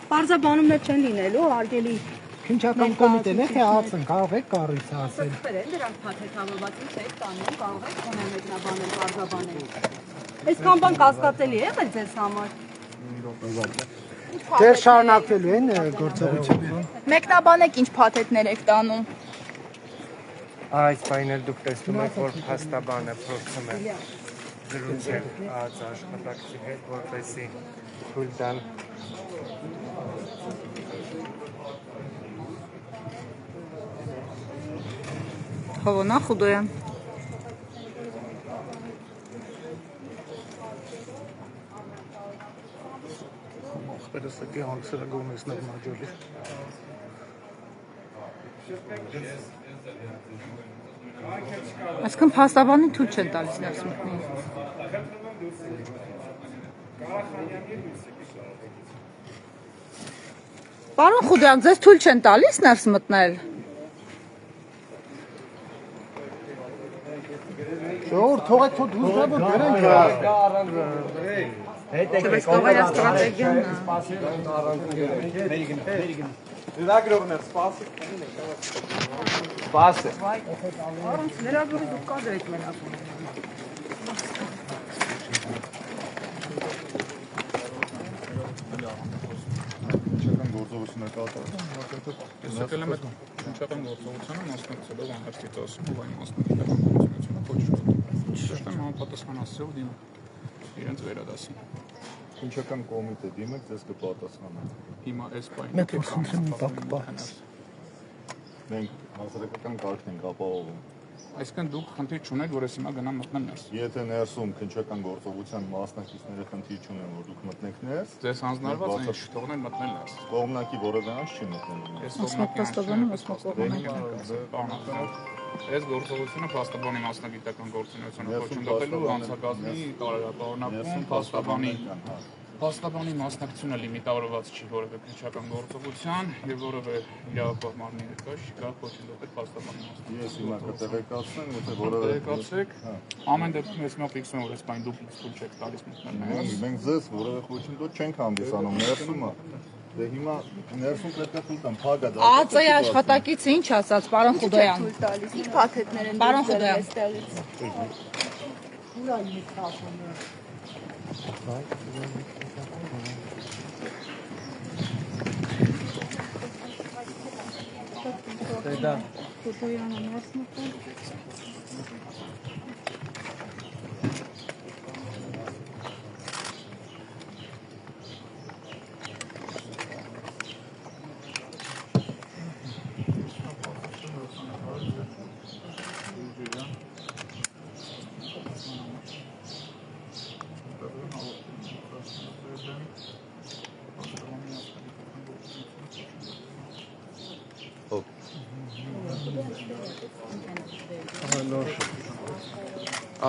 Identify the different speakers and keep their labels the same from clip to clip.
Speaker 1: Պարզաբանումներ չեն լինելու, արգելի
Speaker 2: Քննչական կոմիտեն է, թե ասեն, կարող եք կառույցը ասել։
Speaker 1: Դրանք փաթեթավորված ինչ եք տանում, կարող եք մեկնաբանել, պարզաբանել։ Այսքան բան կասկածելի է եղել ձեզ համար։
Speaker 2: Դեր շարունակվելու են գործողությունները։
Speaker 3: Մեկնաբանեք ինչ փաթեթներ եք տանում։
Speaker 4: Այս բանը դուք տեսնում եք, որ փաստաբանը փորձում է զրուցել աշխատակցի հետ, որպեսզի թույլ տան
Speaker 3: Հովանա Խուդոյան
Speaker 2: Պերսակի հանքսրագում ես նորմաջոլի։
Speaker 3: Այսքան փաստաբանին թույլ չեն տալիս ներս մտնել։ Պարոն Խուդոյան, ձեզ թույլ չեն տալիս ներս մտնել։
Speaker 2: Ժողովուրդ, թողեք թո դուրս
Speaker 3: Դες կողայա ստրատեգիան է։
Speaker 4: լրագրողներ սպասը
Speaker 1: Առանց լրագրողի դուք կադր եք մենակ։
Speaker 5: Գործողությունը կատարվում Տեսակել եմ այդ քննչական գործողությանը մասնակցելով անհրաժեշտ ասում ու այն մասնակցական գործողությունը կոչվում։ Ճիշտ է, համապատասխանացիով դիմում իրենց վերադասին։
Speaker 6: Քննչական կոմիտե դիմեք, ձեզ կպատասխանեն։
Speaker 5: Հիմա այս բանը
Speaker 2: Մենք խնդրում ենք ապահովենք։
Speaker 6: Մենք հասարակական կարգն ենք ապահովում։
Speaker 5: Այսինքն դուք խնդիր չունեք, որ ես հիմա գնամ մտնեմ ներս։
Speaker 6: Եթե ներսում քննչական գործողության մասնակիցները խնդիր չունեն, որ դուք մտնեք ներս,
Speaker 5: Ձեզ հանձնարարված է ինչ թողնել մտնել ներս։
Speaker 6: կողմնակի որևէ անձ չի մտնել։
Speaker 5: Այս Այս գործողությունը փաստաբանի մասնագիտական գործունեությունը կոչնդոտելու անցակազմի տարածապահովնական փաստաբանի մասնակցությունը լիմիտավորված չի որևէ քննչական գործողության եւ որևէ իրավապահ մարմնի ներկայ չի կարող կոչնդոտել փաստաբանի մասնակցությունը։
Speaker 6: Ես հիմա կտեղեկացնեմ, եթե որևէ
Speaker 5: տեղեկացեք, ամեն դեպքում ես մոտ ֆիքսում որ այս բան դուք ցույց չեք տալիս մտնել։
Speaker 6: մենք ձեզ որևէ խոչընդոտ չենք հանդիսանում ներսում։ Դե հիմա ներսում պետք է ցույց տամ, փագա դա։
Speaker 3: ԱԱԾ-ի աշխատակիցը ինչ ասաց, պարոն Խուդոյան։
Speaker 1: Ինչ փաթեթներ են
Speaker 3: Պարոն Խուդոյան։
Speaker 1: այստեղից։
Speaker 2: Դա
Speaker 1: Խուդոյանը ներս մտել։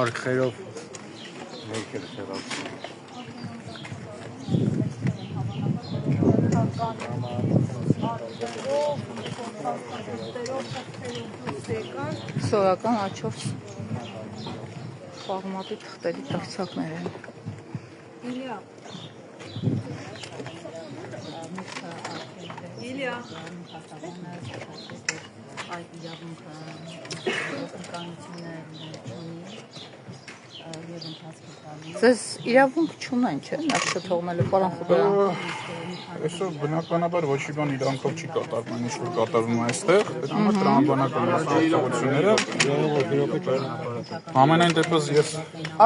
Speaker 4: արքերով ներքել շերով
Speaker 3: Սովորական աչով ֆորմատի թղթերի դարձակներ են։
Speaker 1: Իլիա
Speaker 7: Այդ իրավունքը
Speaker 3: Ձեզ իրավունք չունեն, չէ՞, ներս թողնելու պարոն Խուդոյան։
Speaker 5: Այսօր բնականաբար ոչ մի բան իրանքով չի կատարվում, ինչ որ կատարվում է այստեղ, դրանով տրամաբանական գործողությունները ամենայն դեպս ես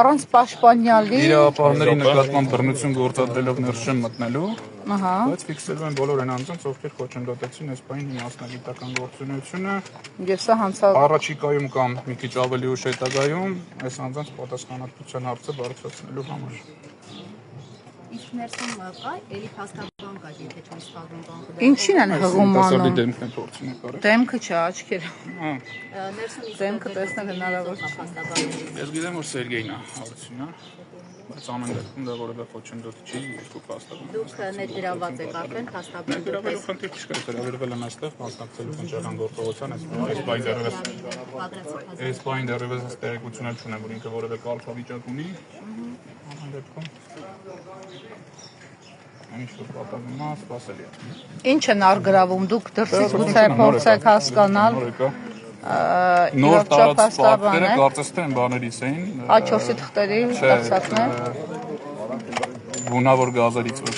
Speaker 3: Առանց պաշտպանյալի
Speaker 5: իրավապահների նկատմամբ բռնություն գործադրելով ներս չեմ մտնելու,
Speaker 3: Ահա։
Speaker 5: բայց ֆիքսելու են բոլոր այն անձանց, ովքեր խոչընդոտեցին այս բանի մասնագիտական գործունեությունը,
Speaker 3: Եվ սա հանցավ
Speaker 5: առաջիկայում կամ մի քիչ ավելի ուշ հետագայում այս անձանց պատասխանատվության հարցը բարձրացնելու համար։
Speaker 7: Իսկ ներսում կա, էլի փաստաբան կա, եթե չեմ սխալվում, բան։
Speaker 3: Ինչին են հղումանում։
Speaker 5: Դեմքն է փորձում եկարել։
Speaker 3: Դեմքը չէ, աչքերը։
Speaker 7: Ներսում
Speaker 3: Դեմքը տեսնել հնարավոր չէ։
Speaker 5: Ես գիտեմ, որ Սերգեյն է հարցինա, բայց ամեն դեպքում դա որևէ խոչընդոտ չի, երկու փաստաբան։
Speaker 7: Դուք ներգրավված եք արդեն փաստաբան։
Speaker 5: Գրավելու խնդիր չկա, գրավել եմ այստեղ մասնակցելու քննչական գործողության, այս բան դեռևս տեղեկություն չունեմ, որ ինքը որևէ կարգավիճակ ունի։ Ամեն դեպքում Ինչ որ պատահում է, սպասելի է։
Speaker 3: Ինչ են արգրավում դուք դրսից գուցե փորձեք հասկանալ
Speaker 5: Նոր տարած ֆակտները կարծես թե այն բաներից էին։
Speaker 3: A4-ի թղթերի ստացածներ։
Speaker 5: Գունավոր գազերից ոչ։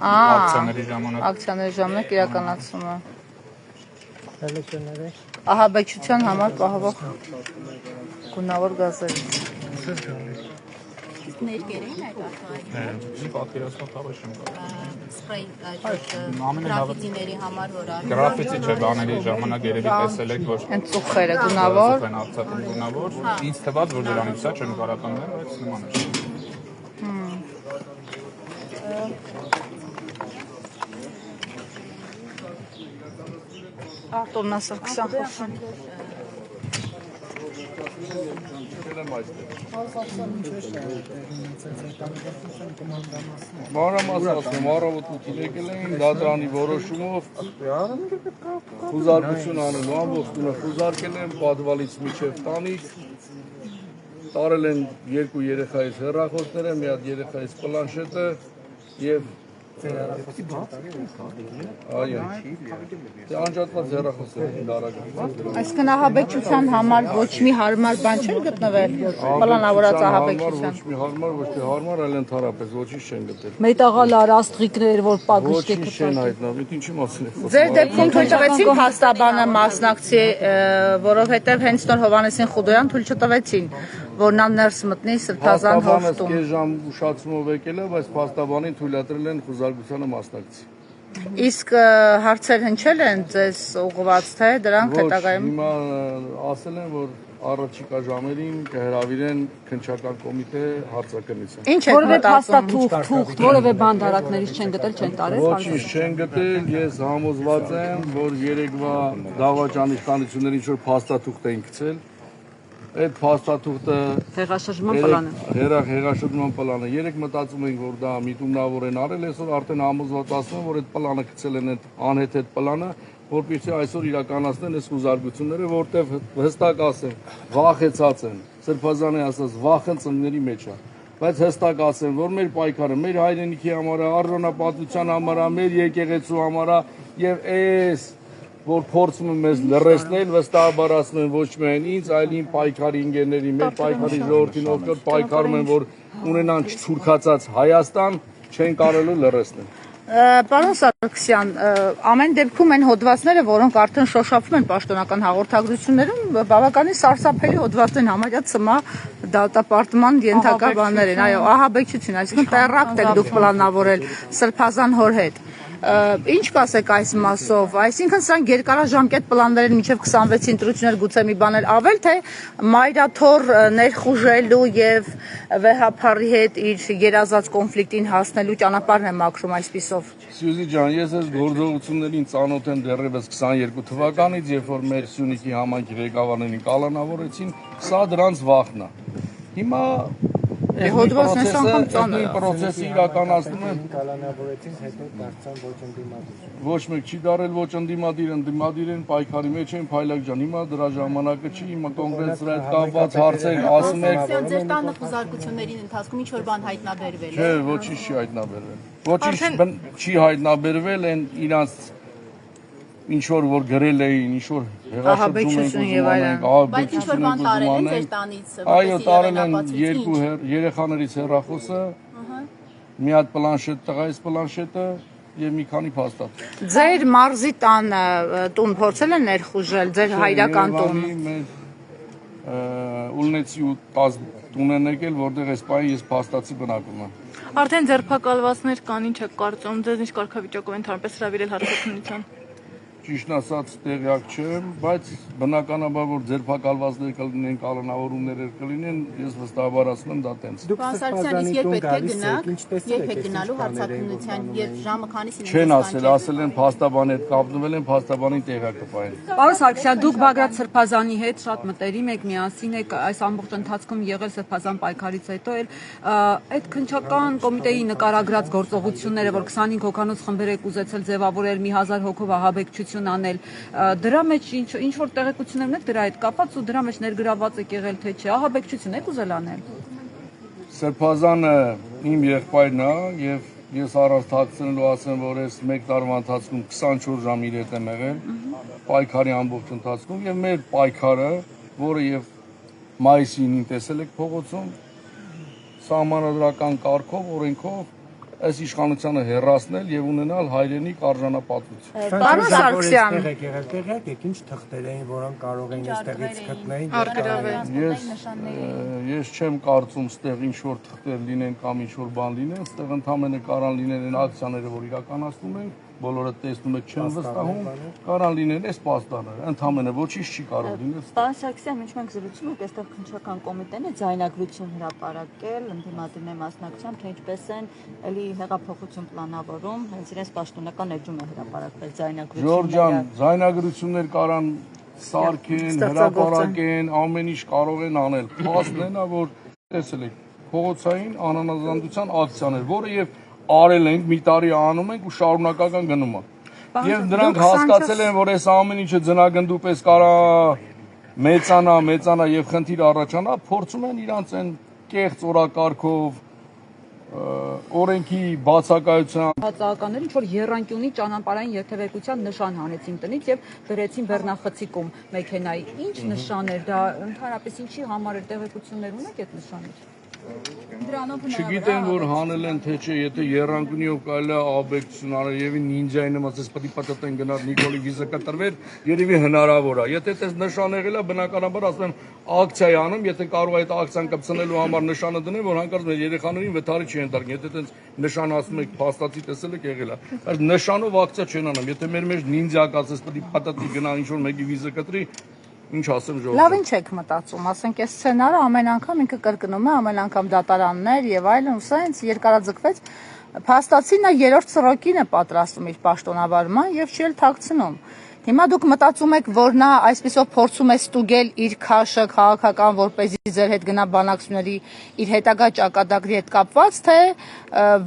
Speaker 5: Ակցիաների ժամանակ։
Speaker 3: Ակցիաների ժամանակ իրականացումը։
Speaker 2: Հելությունները
Speaker 3: Ահաբեկչության համար պահվող գունավոր գազերից։
Speaker 7: Ներկերային այդ արտահայտում
Speaker 5: Պատկերացնող թավը չեմ կարող։
Speaker 7: սպրեյ գրաֆիտիների համար որ
Speaker 5: Գրաֆիտի չէ, բաների ժամանակ երևի տեսել եք, որ
Speaker 3: Հենց ծուխերը գունավոր։
Speaker 5: են արձակում գունավոր։ Ինձ թվաց, որ դրանից է չեմ կարող կանեմ, բայց նման է։
Speaker 3: Արտուրն Սարգսյան խոսում։
Speaker 8: Մանրամասն առավոտին եկել էին դատարանի որոշումով խուզարկություն անելու ամբողջ տունը խուզարկել են պատվալից միջև տանիք տարել են երկու երեխայից հեռախոսները, մի հատ երեխայից պլանշետը եւ այո անջատված հեռախոսներ դարակից
Speaker 3: Այսինքն ահաբեկչության համար ոչ մի հարմար բան չէր գտնվել պլանավորած ահաբեկչության։
Speaker 8: Ոչ մի հարմար, ոչ թե հարմար, այլ ընդհանրապես ոչինչ չեն գտել։
Speaker 1: Մետաղալար աստղիկներ, որ պակուշտ
Speaker 8: Ոչինչ չեն հայտնաբերել, ինչի մասին է խոսքը։
Speaker 3: Ձեր դեպքում թույլ տվեցին փաստաբանը մասնակցի, որովհետև հենց նոր Հովհաննեսին Խուդոյան թույլ չտվեցին, որ նա ներս մտնի Սրբազան հովտում։
Speaker 8: Կես ժամ ուշացումով եկել է, բայց փաստաբանին թույլատրել են խուզարկությանը մասնակցի։
Speaker 3: Իսկ հարցեր հնչել են ձեզ ուղղված թե դրանք հետագայում։
Speaker 8: Հիմա ասել են, որ առաջիկա ժամերին կհրավիրեն քննչական կոմիտե հարցակնության։
Speaker 3: Ինչ է
Speaker 1: Որևէ
Speaker 3: մտածում։
Speaker 1: փաստաթուղթ, որևէ բան դարակներից չեն գտել, չեն տարել։
Speaker 8: Ոչինչ չեն գտել, ես համոզված եմ, որ երեկվա դավաճանի իշխանությունները ինչ որ փաստաթուղթ էին գցել։ Այդ փաստաթուղթը
Speaker 1: Հեղաշրջման պլանը։
Speaker 8: հեղաշրջման պլանը։ Երեք մտածում ենք, որ դա միտումնավոր են արել, այսօր արդեն համոզված ասում եմ, որ այդ պլանը գցել են այդ անհեթեթ պլանը, որպեսզի այսօր իրականացնեն այս խուզարկությունները, որտեղ հստակ ասեմ, վախեցած են, Սրբազանի ասած վախն ծնների մեջ է։ Բայց հստակ ասեմ, որ մեր պայքարը, մեր հայրենիքի համար, արժանապատվության համար, մեր եկեղեցու համար եւ այս որ փորձում են մեզ լրացնել, վստահաբար ասում են ոչ միայն ինձ, այլ իմ պայքարի ընկերների, մեր պայքարի ժողովրդին, ովքեր պայքարում են, որ ունենան չցուրքացած Հայաստան, չեն կարելի լրացնել։
Speaker 3: Պարոն Սարգսյան, ամեն դեպքում այն հոդվածները, որոնք արդեն շոշափվում են պաշտոնական հաղորդագրություններում, բավականին սարսափելի հոդվածներ են, համարյա ցմահ դատապարտման ենթակա բաներ են, այո, ահաբեկչություն, այսինքն տերակտ եք դուք պլանավորել Սրբազան հոր հետ։ Ինչ կասեք այս մասով, այսինքն սրանք երկարաժամկետ պլաններ են մինչև 26 ընտրություններ գուցե մի բաներ ավել, թե մայրաթոռ ներխուժելու եւ վեհափարի հետ իր երազած կոնֆլիկտին հասնելու ճանապարհն է մաքրում այսպիսով։
Speaker 8: Սյուզի ջան, ես այս գործողություններին ծանոթ եմ դեռևս 22 թվականից, երբ որ մեր Սյունիքի համայնքի ղեկավարներին կալանավորեցին, սա դրանց վախն է։ Հիմա
Speaker 3: հոդվածն այս անգամ ծանր է։
Speaker 8: Պրոցեսը իրականացնում են
Speaker 2: կալանավորեցին, հետո դարձան ոչ ընդդիմադիր։
Speaker 8: Ոչ մեկ չի դարել ոչ ընդդիմադիր, ընդդիմադիր են, պայքարի մեջ են, Փայլակ ջան, հիմա դրա ժամանակը չի, հիմա կոնկրետ սրա հետ կապված հարցեր ասում եք։
Speaker 7: Ձեր տանը խուզարկությունների ընթացքում ինչ որ բան հայտնաբերվել է։
Speaker 8: Չէ, ոչինչ չի հայտնաբերվել։ Ոչինչ չի հայտնաբերվել, են իրանց ինչ որ գրել էին, ինչ որ հեղաշրջում են
Speaker 7: Բայց ինչ որ բան տարել են ձեր տանից։
Speaker 8: Այո, տարել են երկու երեխաներից հեռախոսը, մի հատ պլանշետ, տղայից պլանշետը եւ մի քանի փաստաթուղթ։
Speaker 3: Ձեր մարզի տանը տուն փորձել են ներխուժել, ձեր հայրական տուն։
Speaker 8: Ուլնեցի ու 10 տուն են եկել, որտեղ այս պահին ես փաստացի բնակվում եմ։
Speaker 9: Արդեն ձերբակալվածներ կան, ինչ եք կարծում, ձեզ ինչ կարգավիճակով են ընդհանրապես հրավիրել հարցակնության։
Speaker 8: Ճիշտ ասած տեղյակ չեմ, բայց բնականաբար որ ձերբակալվածներ կլինեն, կալանավորումներ կլինեն, ես վստահաբար ասում եմ դա տենց։
Speaker 7: Պարոն Սարգսյան, իսկ երբ պետք է գնաք, երբ եք գնալու հարցակնության, երբ ժամը քանիսին
Speaker 8: Չեն ասել են փաստաբանի հետ կապնվել են, փաստաբանին տեղյակ կպահեն։
Speaker 1: Պարոն Սարգսյան, դուք Բագրատ Սրբազանի հետ շատ մտերիմ եք, միասին եք այս ամբողջ ընթացքում եղել Սրբազան պայքարից հետո էլ այդ քննչական կոմիտեի նկարագրած գործողությունները, որ 25 հոգանոց խմբեր եք ուզեցել ձևավորել, մի 1000 հոգով ահաբեկչություն անել, դրա մեջ ինչ որ տեղեկություններ ունեք դրա հետ կապված ու դրա մեջ ներգրաված եք եղել թե չէ, ահաբեկչություն եք ուզել անել։
Speaker 8: Սրբազանը իմ եղբայրն է եւ ես առանց թաքցնելու ասեմ, որ ես 1 տարվա ընթացքում 24 ժամ իր հետ եմ եղել, պայքարի ամբողջ ընթացքում եւ մեր պայքարը, որը եւ մայիսի 9-ին տեսել եք փողոցում, սահմանադրական կարգով, օրենքով այս իշխանությանը հեռացնել եւ ունենալ հայրենիք արժանապատվություն։
Speaker 3: Պարոն Սարգսյան,
Speaker 2: Տեղեք ինչ թղթեր էին, որոնք կարող էին այստեղից գտնեին։
Speaker 8: Ես չեմ կարծում ստեղ ինչ որ թղթեր լինեն կամ ինչ որ բան լինեն, ստեղ ընդհանրապես կարան լինեն այն ակցիաները, որ իրականացնում ենք, բոլորը տեսնում եք չեն վստահում, կարան լինեն այս պաստառները, ընդհանրապես ոչինչ չի կարող լինել։
Speaker 10: Պարոն Սարգսյան, ինչ մենք զրուցում ենք, այստեղ քննչական կոմիտեն է ձայնագրություն հրապարակել ընդդիմադիրների մասնակցությամբ, թե ինչպես են էլի հեղափոխություն պլանավորում, հենց իրենց պաշտոնական էջում է հրապարակվել ձայնագրությունները։
Speaker 8: Ժորժ ջան, ձայնագրություններ կարան սարքեն, հրապարակեն, ամեն ինչ կարող են անել։ Փաստն է նա, որ տեսել եք փողոցային անանազանդության ակցիաներ, որը եւ արել ենք, մի տարի անում ենք ու շարունակական գնում է։ Եվ նրանք հասկացել են, որ այս ամեն ինչը ձնագնդու պես կարա մեծանա եւ խնդիր առաջանա, փորձում են իրանց այն կեղծ օրակարգով օրենքի բացակայության
Speaker 1: Հացականներ ինչ որ երանկյունի ճանապարհային երթևեկության նշան հանեցին տնից եւ դրեցին Բեռնախցիկում մեքենայի։ Ինչ նշան էր դա, ընդհանրապես ինչի համար էր, տեղեկություններ ունեք այդ նշանից։
Speaker 8: Չգիտեմ, որ հանել են թե չէ, եթե երանգունիով կարելի է աբեկցություն անել, երևի նինջայի նման, ես պետք է պատտեն գնալ Նիկոլի վիզա կտրվեր, երևի հնարավոր է։ Եթե այդպես նշան եղել է, բնականաբար ասում եմ ակցիա անում, եթե կարող է այդ ակցիան կպցնելու համար նշանը դնել, որ հանկարծ մեր երեխաներին վթարի չի ենթարկեն։ Եթե այդպես նշան ասում եք, փաստացի տեսել եք եղել է։ Բայց նշանով ակցիա չեն անում։ Եթե մեր մեջ նինջա կացես, պետք է պատտի գնա ինչ-որ մեկի վիզա կտրի, ինչ ասեմ ժողովուրդ։
Speaker 3: լավ ինչ եք մտածում, ասենք այս սցենարը ամեն անգամ ինքը կրկնում է, ամեն անգամ դատարաններ եւ այլն, ու սա ինձ երկարաձգվեց։ Փաստացի նա 3-րդ սրոկին է պատրաստում իր պաշտոնավարման եւ չի էլ թաքցնում։ Հիմա դուք մտածում եք, որ նա այսպեսով փորձում է ստուգել իր քաշը քաղաքական, որպեսզի ձեր հետ գնա բանակցությունների իր հետագա ճակատագրի հետ կապված, թե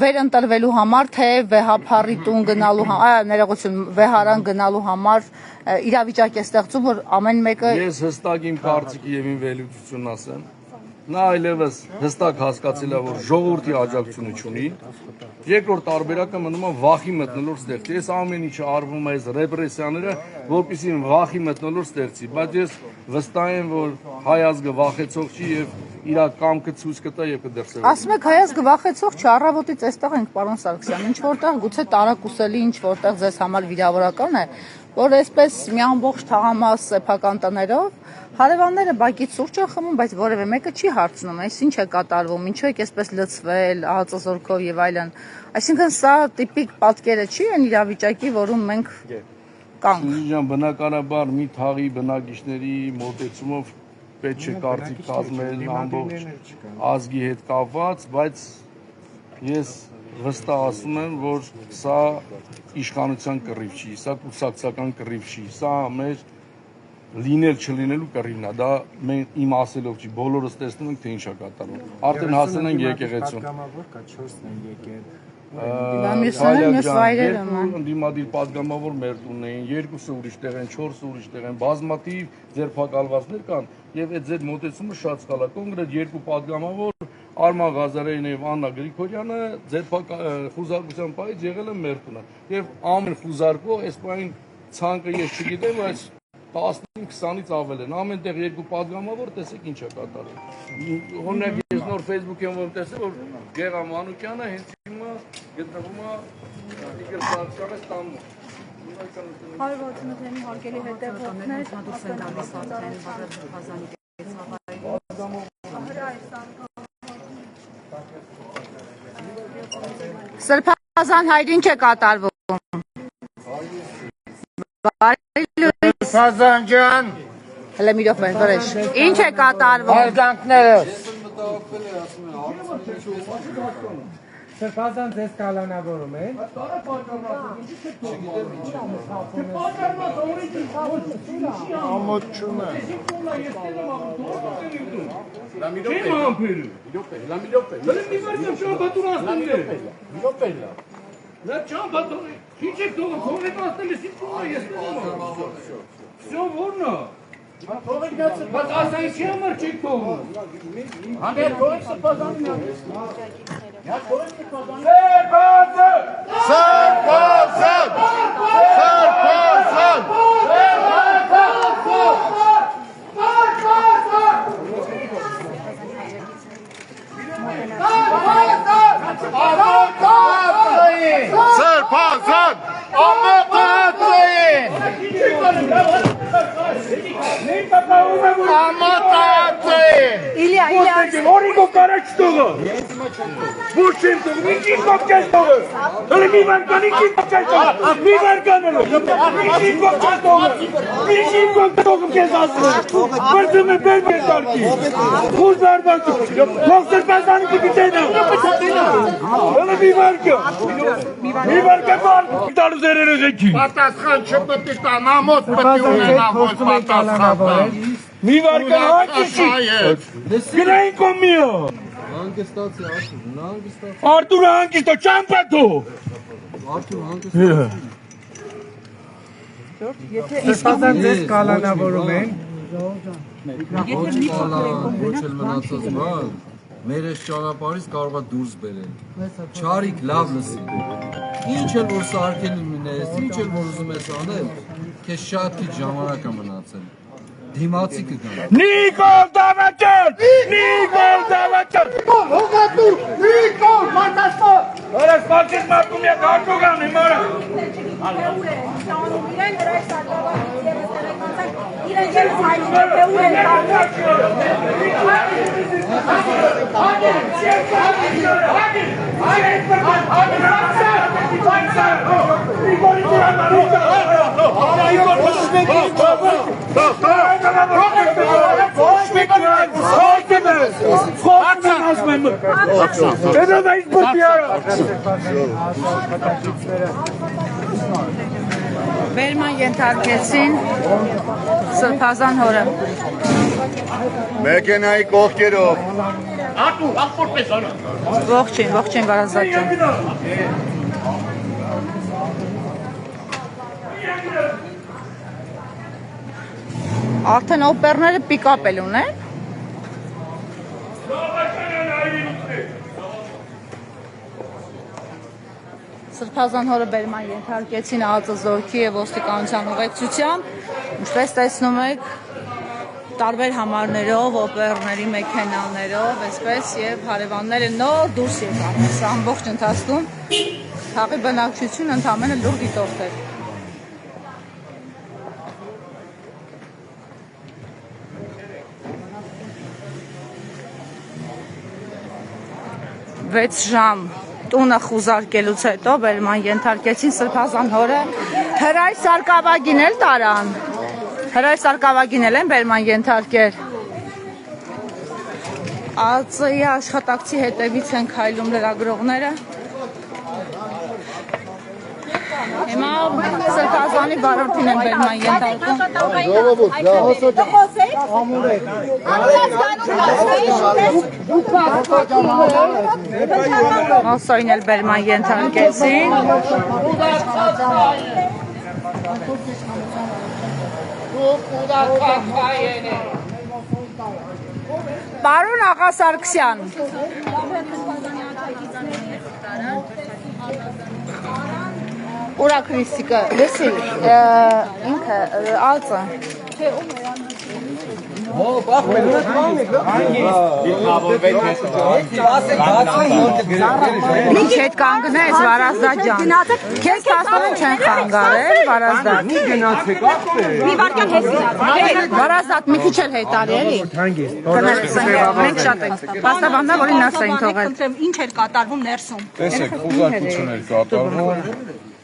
Speaker 3: վերընտրվելու համար, թե վեհափառի տուն գնալու համար, ներողություն, վեհարան գնալու համար իրավիճակ է ստեղծում, որ ամեն մեկը
Speaker 8: Ես հստակ իմ կարծիքի եւ իմ վերլուծությունն ասեմ։ Նա այլևս հստակ հասկացել է, որ ժողովրդի աջակցությունը չունի։ Երկրորդ տարբերակը մնում է վախի մթնոլորտ ստեղծի։ Այս ամեն ինչը արվում է այս ռեպրեսիաները, որպեսզի վախի մթնոլորտ ստեղծի, բայց ես վստահ եմ, որ հայ ազգը վախեցող չի եւ իր կամքը ցույց կտա եւ կդրսևորի։
Speaker 3: ասում եք հայ ազգը վախեցող չի, առավոտից այստեղ ենք պարոն Սարգսյան, ինչ որտեղ գուցե տարակուսելի, ինչ որտեղ ձեզ համար վիրավորական է, որ այսպես մի ամբողջ թաղամաս սեփական տներով հարևանները բակից սուրճ են խմում, բայց որևէ մեկը չի հարցնում, այս ինչ է կատարվում, ինչու եք այսպես լցվել, ահածազորքով եւ այլն։ Այսինքն սա տիպիկ պատկերը չի այն իրավիճակի, որում մենք կանք։
Speaker 8: Շուրջան բնականաբար մի թաղի բնակիչների մոտեցումով պետք չէ կարծիք կազմել ամբողջ ազգի հետ կապված, բայց ես վստահ ասում եմ, որ սա իշխանության կռիվ չի, սա կուսակցական կռիվ չի, սա մեր լինել չլինելու կռիվն է, դա իմ ասելով չի, բոլորս տեսնում ենք, թե ինչ է կատարվում։ Արդեն հասել ենք եկեղեցուն։
Speaker 2: Պատգամավոր կա 4-ն են եկել։
Speaker 8: Ընդդիմադիր պատգամավոր մեր տունն էին, 2-ը ուրիշ տեղ են, 4-ը ուրիշ տեղ են, բազմաթիվ ձերբակալվածներ կան, եւ այդ ձեր մոտեցումը շատ սխալ է։ Կոնկրետ 2 պատգամավոր Արման Ղազարյանն եւ Աննա Գրիգորյանը խուզարկության պայից եղել են մեր տունը։ Եվ ամեն խուզարկող այս պայն ցանկը ես չգիտեմ, բայց 15-20-ից ավել են։ Ամեն տեղ 2 պատգամավոր, տեսեք ինչ է կատարում։ Օրինակ ես նոր Facebook-ում որ տեսել, որ Գեղամ Մանուկյանը հենց հիմա գտնվում է Իգոր Սարգսյանի տանում։
Speaker 10: Հարվածությունների հարկելի հետևողներ
Speaker 1: դուք են տալիս արդեն
Speaker 3: Սրբազան հայր ինչ է կատարվում։
Speaker 2: Սրբազան ջան,
Speaker 3: հələ մի րոպե, վրեժ։ Ինչ է կատարվում։
Speaker 2: արձանքներս։ Սրբազան ձեզ կալանավորում են։ Ամոթ չունը։
Speaker 8: Все ворно. Բայց ասային չի համար չեք թողում։ Հանդեր կողմ սրբազան Պատասխան չպետք է տա, նամոց պետք է ունենա, որ պատասխան։ Մի վարկան հանգստի։ Գնային կոմիո։ Հանգստացի, Արտուր հանգստո, չամպատո։ Արտուր հանգստո։
Speaker 2: Սրբազան ձեզ կալանավորում են։
Speaker 11: Ոչ էլ մնացած բան, մեր այս ճանապարհից կարող է դուրս բերել։ Չարիք լավ լսի։ Ինչ էլ որ սարքել ունես, ինչ էլ որ ուզում ես անել, քեզ շատ քիչ ժամանակ է մնացել։ Դիմացի կգա։
Speaker 8: Նիկոլ Դավաճան! Նիկոլ Դավաճան! Հողատուր! Նիկոլ Մարտասո! Որս պատից մարդում եք հարկոգան իմ արա։
Speaker 3: Վերման ենթարկեցին Սրբազան հորը։
Speaker 6: Մեքենայի կողքերով։
Speaker 3: Ողջին Վարազդատ ջան։ Արդեն օպերները պիկապ էլ ունեն։ Սրբազան հորը բերման ենթարկեցին ԱԱԾ-զորքի եւ ոստիկանության ուղեկցությամբ, ինչպես տեսնում եք, տարբեր համարներով, օպերների մեքենաներով, այսպես եւ հարևանները նոր դուրս եկան։ Սա ամբողջ ընթացքում թաղի բնակչությունը ընդամենը լուր դիտորդ էր։ Վեց ժամ տունը խուզարկելուց հետո բերման ենթարկեցին Սրբազան հորը, հրայ սարկավագին էլ տարան, հրայ սարկավագին էլ են բերման ենթարկել, ԱԱԾ-ի աշխատակցի հետևից են քայլում լրագրողները, հիմա Սրբազանի վարորդին են բերման ենթարկում, Մոսոյին էլ բերման ենթարկեցին, Պարոն Աղասարքսյան, Ուրա Քրիստիկը, լսի, ինքը ԱԱԾ։ Ինչ հետ կանգնես, Վարազդատ ջան, քեզ փաստորեն չեն խանգարել, Վարազդատ։
Speaker 2: Մի գնացեք ախպեր։
Speaker 3: Մի վարկյան հետ գնացեք։ Վարազդատ, մի քիչ էլ հետ արի, էլի։ Մենք շատ ենք։ Փաստաբանն է, որին ներս էին թողել։
Speaker 10: Ինչ էր կատարվում ներսում։
Speaker 6: Տեսեք, խուզարկություն էր կատարվում,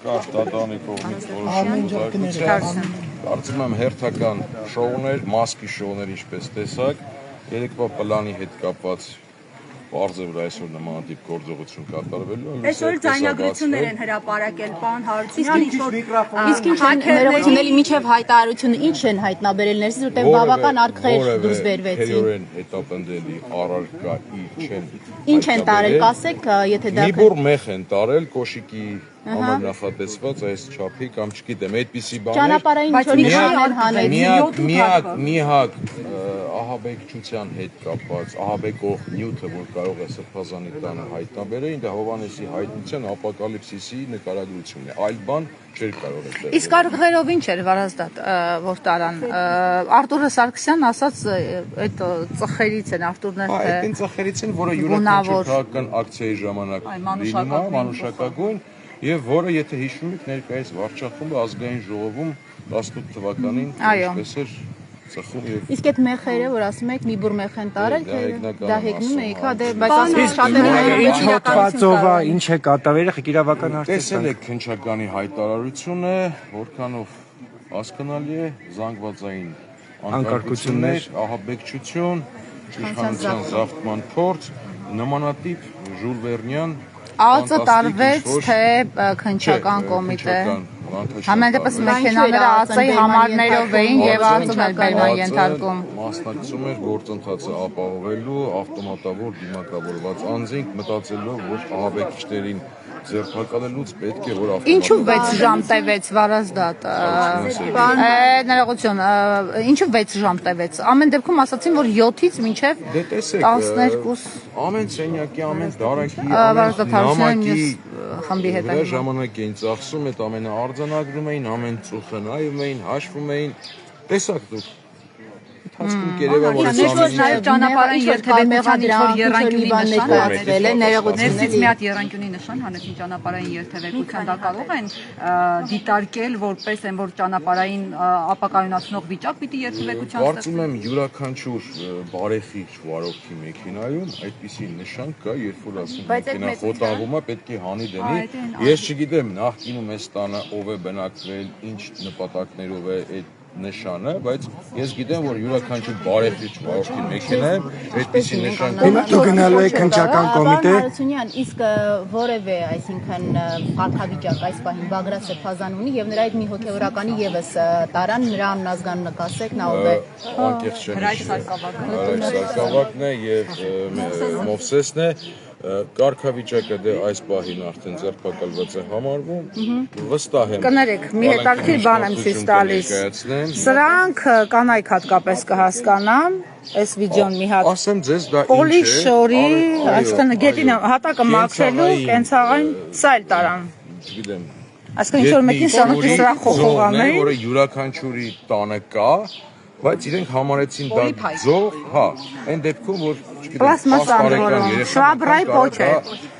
Speaker 6: կար դատանի կողմից որոշում ուղարկության։ Կարծում եմ հերթական շոուներ, մասկի շոուներ ինչպես տեսակ, երեկվա պլանի հետ կապված Պարզ է, որ այսօր նմանատիպ գործողություն կատարվելու է։
Speaker 10: Այսօր ձայնագրություններ են հրապարակել, պարոն Հարությունյան,
Speaker 7: իսկ ինչ ներողությունների միջև հայտարարությունը ինչ են հայտնաբերել ներսից, որտեղ բավական արկղեր դուրս բերվեցին։
Speaker 6: Որևէ հետապնդելի առարկա չեն։
Speaker 7: Ինչ են տարել, կասեք, եթե դա
Speaker 6: մի բուռ մեղ են տարել կոշիկի համար նախատեսված այս չափի կամ չգիտեմ, այդպիսի բաներ։
Speaker 7: ճանապարհային ինչ-որ նշաններ հանել։
Speaker 6: Միակ ահա ահաբեկչության հետ կապված, ահաբեկող նյութը, որ կարող է սրբազանի տանը հայտնաբերել, դա Հովհաննեսի հայտնության ապոկալիպսիսի նկարագրությունն է, այլ բան չէր կարող է տեղի։
Speaker 3: Իսկ արղերով ինչ էր Վարազդատ, որ տարան։ Արտուրը Սարգսյանն ասաց այդ ծխերից են Արտուրներ թե։
Speaker 6: Այդ այն ծխերից են, որը յուրաքանչյուր քաղաքական ակցիայի ժամանակ լինում է, մանուշակագույն, եւ որը եթե հիշում եք ներկայիս վարչախումբը ազգային ժողովում 18 թվականին ինչպես էր ծխում եւ
Speaker 7: Իսկ այդ մեխերը, որ ասում եք մի բուր մեխ են տարել, թե դա հեգնում եք, հա, դե բայց ասում շատերը
Speaker 2: Ինչ հոդվածով է, ինչ է կատարվել, եղեք իրավական հարցեր։
Speaker 6: Տեսել եք քննչականի հայտարարությունը, որքանով հասկանալի է, զանգվածային անկարգություններ, ահաբեկչություն, իշխանության զավթման փորձ, նմանատիպ Ժուլ Վերնյան
Speaker 3: ԱԱԾ տարվեց թե քննչական կոմիտե։ Համեն դեպս մեքենաները ԱԱԾ-ի համարներով էին եւ ԱԱԾ-ն էլ բերման ենթարկում։
Speaker 6: Մասնակցում էր գործընթացը ապահովելու ավտոմատավոր դիմակավորված անձինք, մտածելով, որ ահաբեկիչներին ձերբակալելուց պետք է որ
Speaker 3: Ինչու 6 ժամ տևեց Վարազդատ։ Ներողություն, ինչու 6 ժամ տևեց։ Ամեն դեպքում ասացին, որ 7-ից մինչև 12
Speaker 6: ամեն սենյակի, ամեն դարակի,
Speaker 3: նամակի խմբի հետ
Speaker 6: ժամանակ էին ծախսում, այդ ամենը արձանագրում էին, ամեն ծուխը նայում էին, հաշվում էին, տեսակ դուք Հաշվում կերևա որ
Speaker 1: նաև ճանապարհային երթևեկության ինչ-որ երանգյունի նշան
Speaker 7: ներկայացվել է, ներողությունների
Speaker 1: մի հատ երանգյունի նշան հանեցին ճանապարհային երթևեկության, դա կարող են դիտարկել որպես այն որ ճանապարհային ապակայունացնող վիճակ պիտի երթևեկության
Speaker 6: Կարծում եմ յուրաքանչյուր բարեխիղճ վարորդի մեքենայում այդպիսի նշան կա, երբ որ ասում մեքենա խոտանվում է, պետք է հանի դնի։ Ես չգիտեմ նախկինում այս տանը ով է բնակվել, ինչ նպատակներով է այդ նշանը, բայց ես գիտեմ, որ յուրաքանչյուր բարեխիղճ վարորդի մեքենայում այդպիսի նշան կա։
Speaker 2: Դու գնալու եք քննչական կոմիտե։
Speaker 7: Հարությունյան, իսկ որևէ, այսինքն կարգավիճակ այս պահին Բագրատ Սրբազան ունի եւ նրա այդ մի հոգեվորականի եւս տարան նրա աննազգան նկասեք, նա ով է։
Speaker 6: Անկեղծ չեմ։ Հրայր Սարգսակն է եւ Մովսեսն է։ Կարգավիճակը դե այս պահին արդեն ձերբակալված է համարվում։ Վստահ եմ։
Speaker 3: Կներեք, մի հետաքրքիր բան եմ ցույց տալիս։ Սրանք կանայք հատկապես կհասկանան, այս վիդեոն մի հատ։
Speaker 6: Ասեմ ձեզ դա ինչ է։
Speaker 3: Պոլիշորի, այսինքն գետին հատակը մաքրելու կենցաղային սա էլ տարան։
Speaker 6: Չգիտեմ։
Speaker 3: Այսինքն ինչ որ մեկին սրանք սրա խոխողաներ,
Speaker 6: որը յուրաքանչյուրի տանը կա, բայց իրենք համարեցին դա ձող, հա, այն դեպքում որ
Speaker 3: պլաստմասան շվաբրայ փոչ է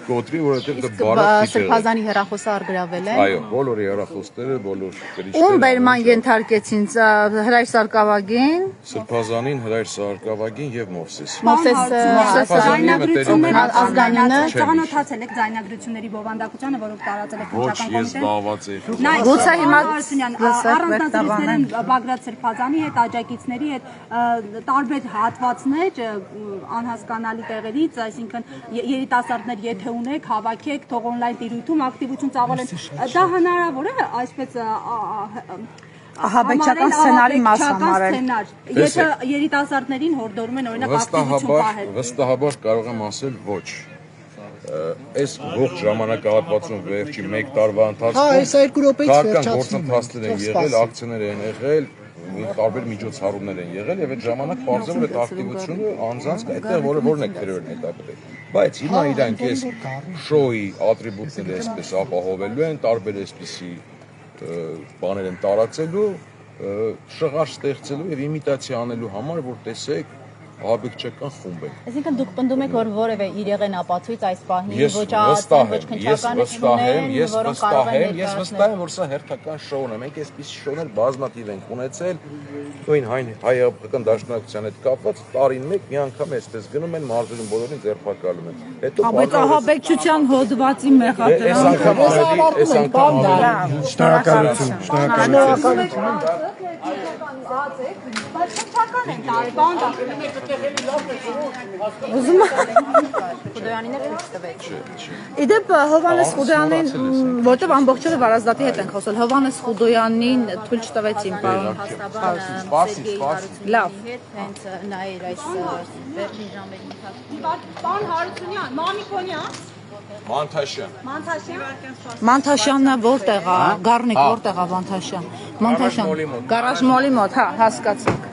Speaker 6: կոտրի, որովհետև դա բարակ պիտի։
Speaker 7: Սրբազանի հեռախոսը արգրավել է։
Speaker 6: Այո, բոլոր հեռախոսները, բոլոր գրիչները։
Speaker 3: Ում բերման ենթարկեցին Հրայր Սարգսակին,
Speaker 6: Սրբազանին, Հրայր Սարգսակին եւ Մովսեսին։
Speaker 7: Մովսեսը ազգանունը
Speaker 12: ծանոթացել եք ձայնագրությունների բովանդակությանը, որոնք տարածել եք քննչական
Speaker 6: Ոչ, ես զբաղված եմ։
Speaker 3: Գուցե հիմա
Speaker 12: առանձնացրել Բագրատ Սրբազանի հետ, աջակիցների հետ տարբեր հատվածներ անհասկանալի տեղերից, այսինքն երիտասարդներ եթե ունեք, հավաքեք, թող on-line տիրույթում ակտիվություն ծավալեն։ Դա հնարավոր է այսպես
Speaker 3: ահաբեկչական սցենարի մաս համարել։
Speaker 12: Եթե երիտասարդներին հորդորում են օրինակ ակտիվություն պահել։
Speaker 6: Վստահաբար կարող եմ ասել ոչ։ Այս ողջ ժամանակահատվածում վերջի 1 տարվա ընթացքում քաղաքական գործընթացներ են եղել, ակցիաներ են եղել, տարբեր միջոցառումներ են եղել եւ այդ ժամանակ բարձր այդ ակտիվությունը անձանց այդտեղ որն է քրերն հետապնդել։ Բայց հիմա իրանք այս շոուի ատրիբուտները այսպես ապահովելու են, տարբեր այսպիսի բաներ են տարածելու, շղար ստեղծելու եւ իմիտացիա անելու համար, որ տեսեք ահաբեկչական խումբ է։
Speaker 7: Այսինքն դուք պնդում եք, որ որևէ իրեղեն ապացույց այս պահին ոչ ԱԱԾ-ն, ոչ քննչականը չունեն, որոնք կարող են
Speaker 6: Ես վստահ եմ, որ սա հերթական շոուն է։ Մենք այսպիսի շոուներ բազմաթիվ ենք ունեցել, նույն հայ-ահաբեկչական դաշնակցության հետ կապված տարին մեկ մի անգամ այսպես գնում են մարզերում բոլորին ձերբակալում են։ Հետո
Speaker 3: բայց ահաբեկչության հոդվածի մեղադրանք
Speaker 2: Շնորհակալություն, շնորհակալություն։
Speaker 12: Բայց քննչական են տարի, բանդա։
Speaker 3: Ուզում
Speaker 7: Խուդոյանին էլ տվեց։
Speaker 3: Իդեպ Հովհաննես Խուդոյանին, որտեղ ամբողջովին Վարազդատի հետ ենք խոսել, Հովհաննես Խուդոյանին թույլ չտվեցին, պարոն
Speaker 7: Սպասի։ Լավ։ Հենց նա էր այս վերջին ժամերի ընթացքում։
Speaker 12: Պարոն Հարությունյան, Մանիկոնյան,
Speaker 3: Մանթաշյանն որտեղ է, Գառնիկ որտեղ է Մանթաշյան։ Գարաժ մոլի մոտ, հա, հասկացանք։